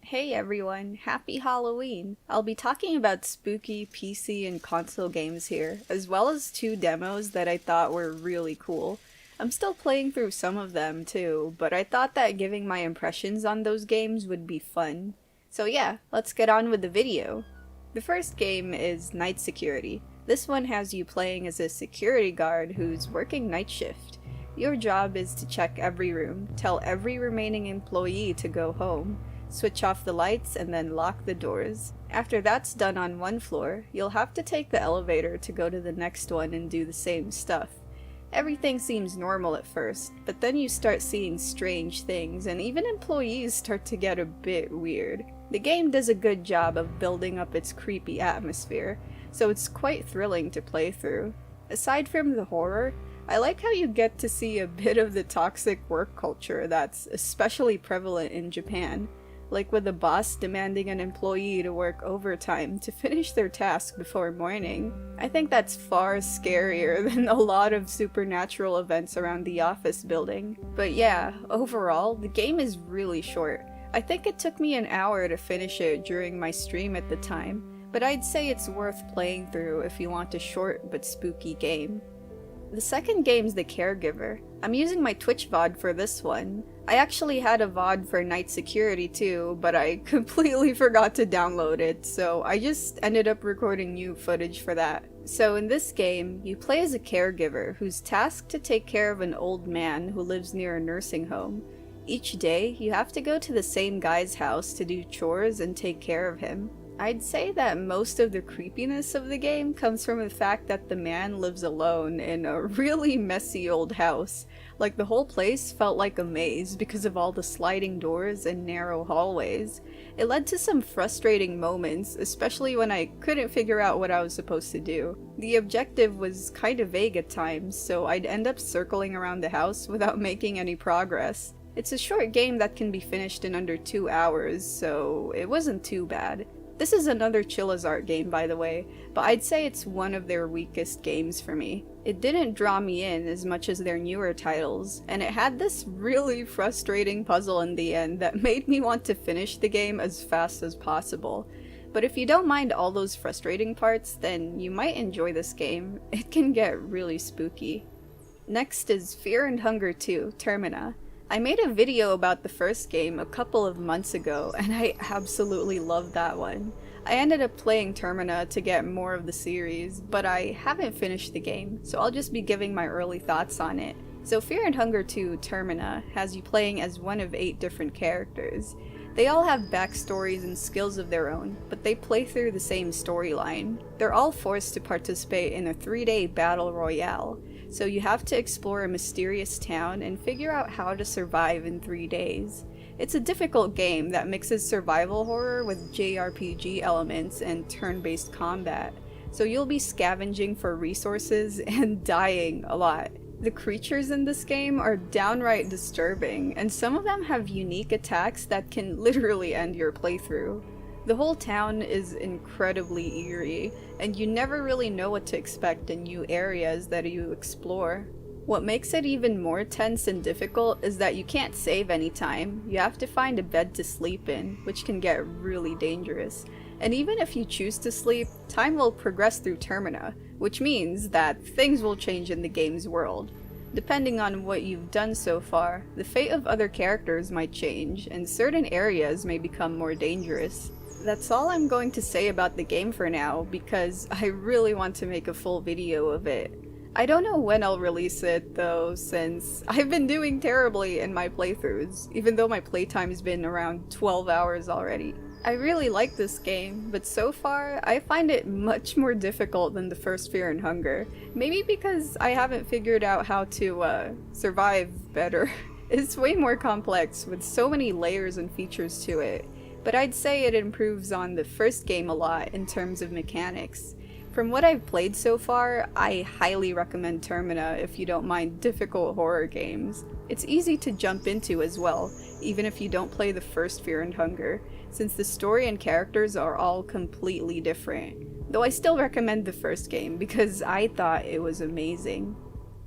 Hey everyone, happy Halloween! I'll be talking about spooky PC and console games here, as well as two demos that I thought were really cool. I'm still playing through some of them too, but I thought that giving my impressions on those games would be fun. So yeah, let's get on with the video. The first game is Night Security. This one has you playing as a security guard who's working night shift. Your job is to check every room, tell every remaining employee to go home, switch off the lights, and then lock the doors. After that's done on one floor, you'll have to take the elevator to go to the next one and do the same stuff. Everything seems normal at first, but then you start seeing strange things, and even employees start to get a bit weird. The game does a good job of building up its creepy atmosphere, so it's quite thrilling to play through. Aside from the horror, I like how you get to see a bit of the toxic work culture that's especially prevalent in Japan, like with the boss demanding an employee to work overtime to finish their task before morning. I think that's far scarier than a lot of supernatural events around the office building. But yeah, overall, the game is really short. I think it took me an hour to finish it during my stream at the time, but I'd say it's worth playing through if you want a short but spooky game. The second game's The Caregiver. I'm using my Twitch VOD for this one. I actually had a VOD for Night Security too, but I completely forgot to download it, so I just ended up recording new footage for that. So in this game, you play as a caregiver who's tasked to take care of an old man who lives near a nursing home. Each day, you have to go to the same guy's house to do chores and take care of him. I'd say that most of the creepiness of the game comes from the fact that the man lives alone in a really messy old house. Like, the whole place felt like a maze because of all the sliding doors and narrow hallways. It led to some frustrating moments, especially when I couldn't figure out what I was supposed to do. The objective was kind of vague at times, so I'd end up circling around the house without making any progress. It's a short game that can be finished in under 2 hours, so it wasn't too bad. This is another Chillazart game, by the way, but I'd say it's one of their weakest games for me. It didn't draw me in as much as their newer titles, and it had this really frustrating puzzle in the end that made me want to finish the game as fast as possible. But if you don't mind all those frustrating parts, then you might enjoy this game. It can get really spooky. Next is Fear and Hunger 2, Termina. I made a video about the first game a couple of months ago, and I absolutely loved that one. I ended up playing Termina to get more of the series, but I haven't finished the game, so I'll just be giving my early thoughts on it. So Fear and Hunger 2 Termina has you playing as one of 8 different characters. They all have backstories and skills of their own, but they play through the same storyline. They're all forced to participate in a 3-day battle royale. So you have to explore a mysterious town and figure out how to survive in 3 days. It's a difficult game that mixes survival horror with JRPG elements and turn-based combat, so you'll be scavenging for resources and dying a lot. The creatures in this game are downright disturbing, and some of them have unique attacks that can literally end your playthrough. The whole town is incredibly eerie, and you never really know what to expect in new areas that you explore. What makes it even more tense and difficult is that you can't save anytime. You have to find a bed to sleep in, which can get really dangerous. And even if you choose to sleep, time will progress through Termina, which means that things will change in the game's world. Depending on what you've done so far, the fate of other characters might change, and certain areas may become more dangerous. That's all I'm going to say about the game for now, because I really want to make a full video of it. I don't know when I'll release it though, since I've been doing terribly in my playthroughs, even though my playtime's been around 12 hours already. I really like this game, but so far I find it much more difficult than the first Fear and Hunger. Maybe because I haven't figured out how to survive better. It's way more complex with so many layers and features to it. But I'd say it improves on the first game a lot in terms of mechanics. From what I've played so far, I highly recommend Termina if you don't mind difficult horror games. It's easy to jump into as well, even if you don't play the first Fear and Hunger, since the story and characters are all completely different. Though I still recommend the first game because I thought it was amazing.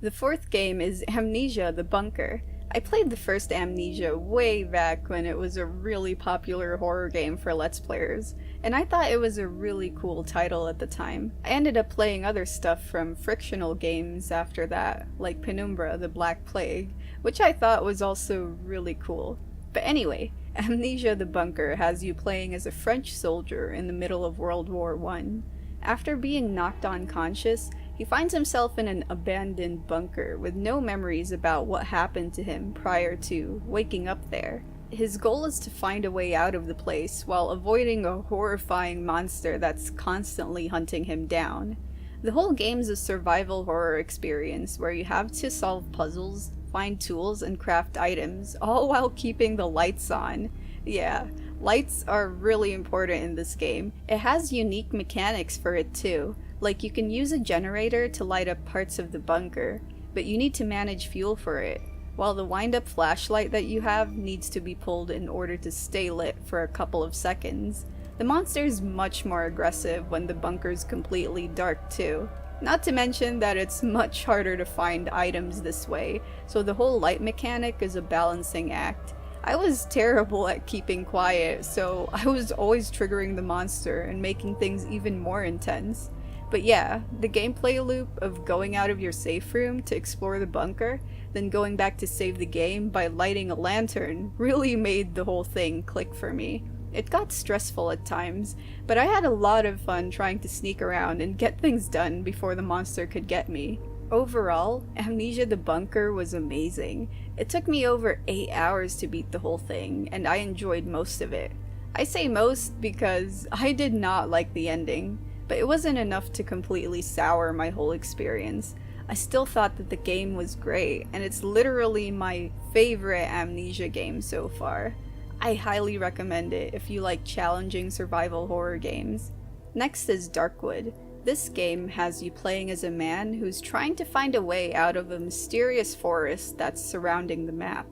The fourth game is Amnesia The Bunker. I played the first Amnesia way back when it was a really popular horror game for Let's Players, and I thought it was a really cool title at the time. I ended up playing other stuff from frictional games after that, like Penumbra: The Black Plague, which I thought was also really cool. But anyway, Amnesia the Bunker has you playing as a French soldier in the middle of World War I. After being knocked unconscious, he finds himself in an abandoned bunker with no memories about what happened to him prior to waking up there. His goal is to find a way out of the place while avoiding a horrifying monster that's constantly hunting him down. The whole game's a survival horror experience where you have to solve puzzles, find tools, and craft items, all while keeping the lights on. Yeah, lights are really important in this game. It has unique mechanics for it too. Like, you can use a generator to light up parts of the bunker, but you need to manage fuel for it, while the wind-up flashlight that you have needs to be pulled in order to stay lit for a couple of seconds. The monster is much more aggressive when the bunker's completely dark too. Not to mention that it's much harder to find items this way, so the whole light mechanic is a balancing act. I was terrible at keeping quiet, so I was always triggering the monster and making things even more intense. But yeah, the gameplay loop of going out of your safe room to explore the bunker, then going back to save the game by lighting a lantern, really made the whole thing click for me. It got stressful at times, but I had a lot of fun trying to sneak around and get things done before the monster could get me. Overall, Amnesia the Bunker was amazing. It took me over 8 hours to beat the whole thing, and I enjoyed most of it. I say most because I did not like the ending, but it wasn't enough to completely sour my whole experience. I still thought that the game was great, and it's literally my favorite Amnesia game so far. I highly recommend it if you like challenging survival horror games. Next is Darkwood. This game has you playing as a man who's trying to find a way out of a mysterious forest that's surrounding the map.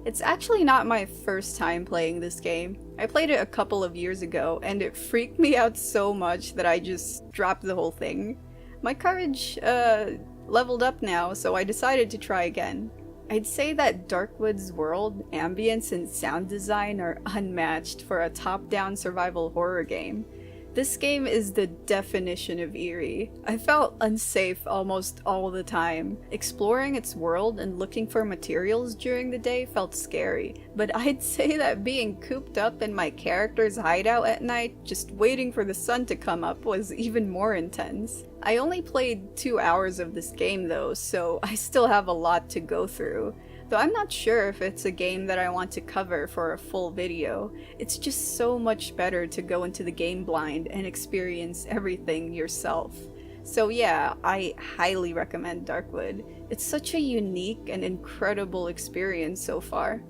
It's actually not my first time playing this game. I played it a couple of years ago, and it freaked me out so much that I just dropped the whole thing. My courage, leveled up now, so I decided to try again. I'd say that Darkwood's world, ambience, and sound design are unmatched for a top-down survival horror game. This game is the definition of eerie. I felt unsafe almost all the time. Exploring its world and looking for materials during the day felt scary, but I'd say that being cooped up in my character's hideout at night, just waiting for the sun to come up, was even more intense. I only played 2 hours of this game though, so I still have a lot to go through. Though I'm not sure if it's a game that I want to cover for a full video. It's just so much better to go into the game blind and experience everything yourself. So yeah, I highly recommend Darkwood. It's such a unique and incredible experience so far.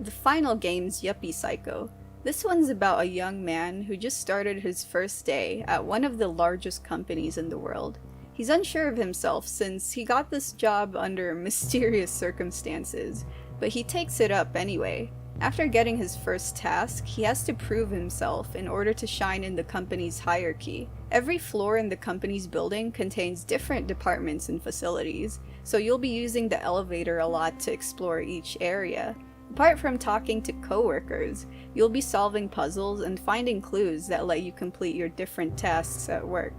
The final game's Yuppie Psycho. This one's about a young man who just started his first day at one of the largest companies in the world. He's unsure of himself since he got this job under mysterious circumstances, but he takes it up anyway. After getting his first task, he has to prove himself in order to shine in the company's hierarchy. Every floor in the company's building contains different departments and facilities, so you'll be using the elevator a lot to explore each area. Apart from talking to coworkers, you'll be solving puzzles and finding clues that let you complete your different tasks at work.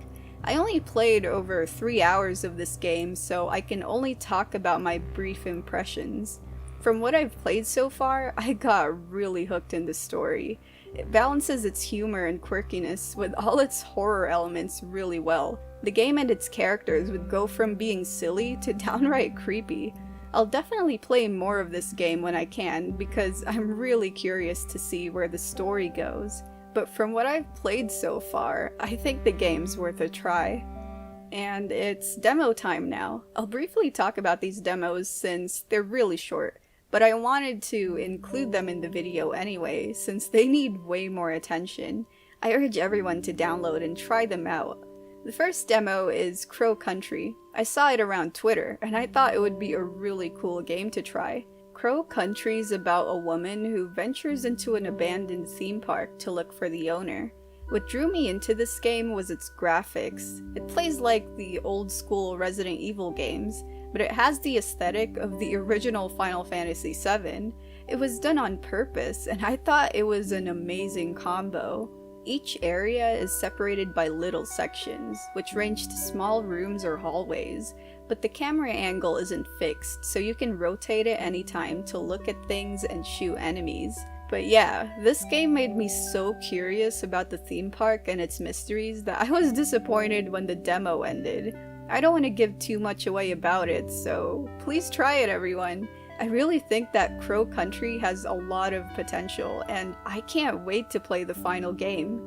I only played over 3 hours of this game, so I can only talk about my brief impressions. From what I've played so far, I got really hooked in the story. It balances its humor and quirkiness with all its horror elements really well. The game and its characters would go from being silly to downright creepy. I'll definitely play more of this game when I can, because I'm really curious to see where the story goes. But from what I've played so far, I think the game's worth a try. And it's demo time now. I'll briefly talk about these demos since they're really short, but I wanted to include them in the video anyway, since they need way more attention. I urge everyone to download and try them out. The first demo is Crow Country. I saw it around Twitter, and I thought it would be a really cool game to try. Crow Country's about a woman who ventures into an abandoned theme park to look for the owner. What drew me into this game was its graphics. It plays like the old school Resident Evil games. but it has the aesthetic of the original Final Fantasy VII. It was done on purpose, and I thought it was an amazing combo. Each area is separated by little sections, which range to small rooms or hallways, but the camera angle isn't fixed, so you can rotate it anytime to look at things and shoot enemies. But yeah, this game made me so curious about the theme park and its mysteries that I was disappointed when the demo ended. I don't want to give too much away about it, so please try it, everyone. I really think that Crow Country has a lot of potential, and I can't wait to play the final game.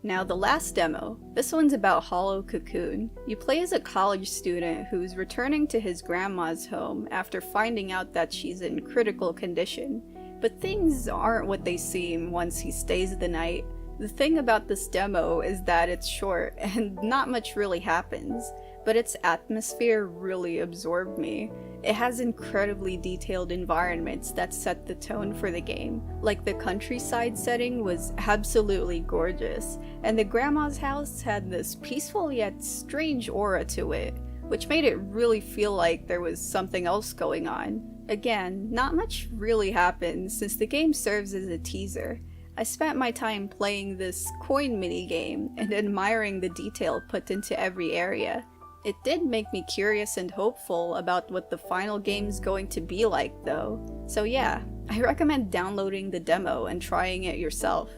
Now the last demo. This one's about Hollow Cocoon. You play as a college student who's returning to his grandma's home after finding out that she's in critical condition. But things aren't what they seem once he stays the night. The thing about this demo is that it's short and not much really happens, but its atmosphere really absorbed me. It has incredibly detailed environments that set the tone for the game. Like the countryside setting was absolutely gorgeous, and the grandma's house had this peaceful yet strange aura to it, which made it really feel like there was something else going on. Again, not much really happens since the game serves as a teaser. I spent my time playing this coin minigame and admiring the detail put into every area. It did make me curious and hopeful about what the final game's going to be like though. So yeah, I recommend downloading the demo and trying it yourself.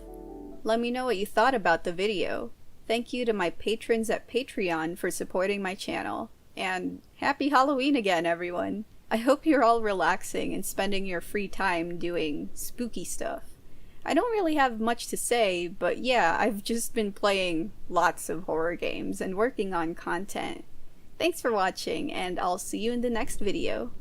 Let me know what you thought about the video. Thank you to my patrons at Patreon for supporting my channel. And happy Halloween again, everyone! I hope you're all relaxing and spending your free time doing spooky stuff. I don't really have much to say, but yeah, I've just been playing lots of horror games and working on content. Thanks for watching, and I'll see you in the next video.